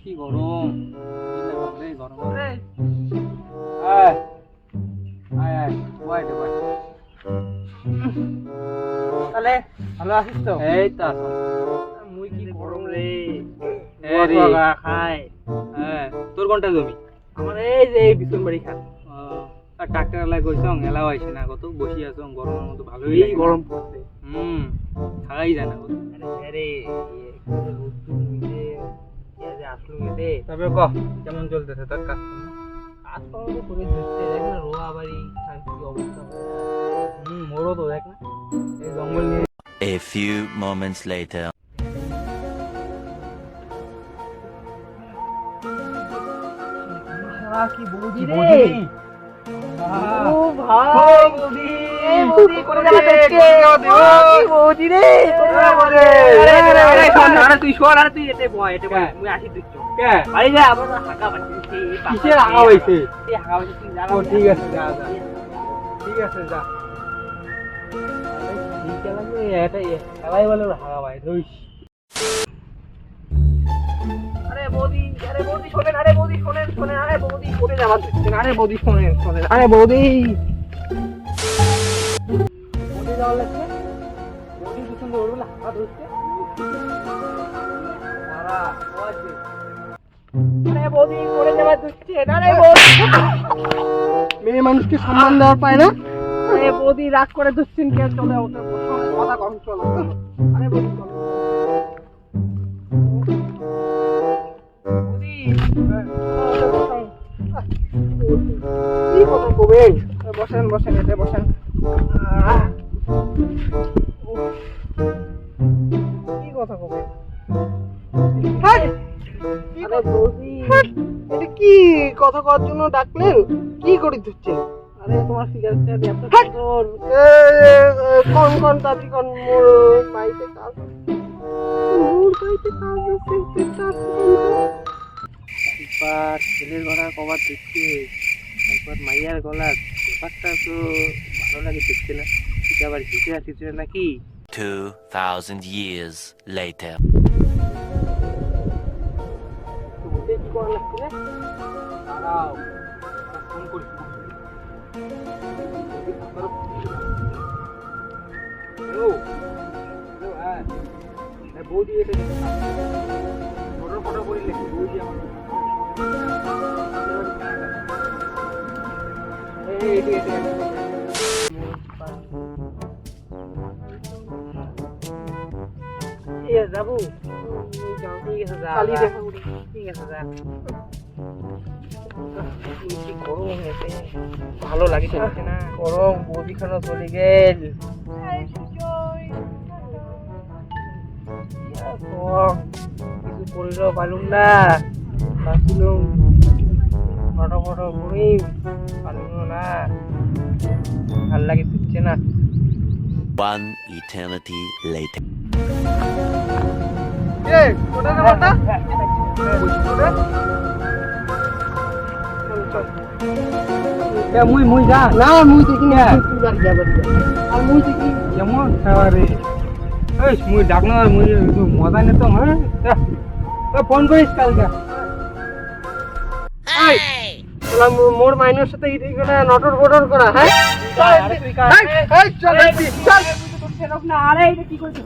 কি গরম, গরম তাহলে ভালো আছিস তো? এই তো আছো। মুই কি গরম রে, খাই। হ্যাঁ, তোর কোনটা জমি? আমার এই যে বিছন বাড়ি খান। আর ট্রাক্টর এলাই কইছং এলাও আইছে না, কত বসি আছো গরমের মধ্যে ভালোই লাগে। গরম পড়ছে। থাকাই যায় না কত। আরে তবে কহ কেমন চলতেছে তোর কাজ? কাজকর্ম তো করে দিচ্ছে, দেখ না রোয়া বাড়ি কি অবস্থা। মোরও তো দেখ না এই জঙ্গল নিয়ে। A few moments later. কি বৌদি রে, ও ভাই বৌদি, এই বৌদি করে যাচ্ছে কি বৌদি রে, আরে তুই শোন, আরে তুই এতে বয়, এতে বয়, মুই আসি দিচ্ছ কে বাড়ি যা, আবার হাগা বাড়ি কিসের হাগা হইছে? এই হাগা হইছে তুই জানা। ও ঠিক আছে, যা যা, ঠিক আছে যা। ঠিক আছে এটা খেলাই বলে হাগা ভাই রইস। আরে বৌদি শোনেন, আরে বৌদি শোনেন, আরে বৌদি করে যাওয়ার দিচ্ছেন, আরে বৌদি শোনেন, আরে বৌদি যাওয়ার লাগছে, বৌদি পিছন দিয়ে ওরগুলো হাত ধরছে। আরে বৌদি করে যাওয়ার দিচ্ছেন, আরে বৌদি মেয়ে মানুষকে সম্মান দেওয়ার পায় না। আরে বৌদি রাগ করে দিচ্ছেন কে? চলে ওটা কথা কম চলো। আরে বৌদি চলো কি কথা কবে? বসেন বসেন, এতে বসেন। কি কথা কবে? এটা কি কথা কওয়ার জন্য ডাকলেন? কি করে দিচ্ছে? আরে তোমার সিগারেটটা কোন কোন তাড়াতাড়ি কোন মোর বাড়িতে কাজ, মোর বাড়িতে কাজ আছে। একবার ছেলের গলা কবার দেখছে, একবার মাইয়ার গলা, ব্যাপারটা তো ভালো লাগে দেখতে না? ঠিক আবার শিখে আসছে নাকি? 2000 years later. কি করা লাগছে রে? দাঁড়াও, ফোন করছি। হ্যালো হ্যালো, হ্যাঁ বৌদি এটা ফটো ফটো করে লেখি বৌদি আমার। যাবো ঠিক আছে, যা ঠিক আছে যা। গরম হয়েছে, ভালো লাগে না গরম, বৌদি খানো চলে গেল। কিছু করিলেও পারুম না, ভাবছিলাম ফটো ফটো করি, পারুম না, ভাল লাগে দিচ্ছে না। One eternity later. মুই যা না, মুই দেখি না, আর মুই দেখি কেমন খাবারে মুই ডাক না, মুই মজা নিত। হ্যাঁ ফোন করিস কালকে। মোর মাইনের সাথে নটর বটর করা। হ্যাঁ আরে কি করছিস?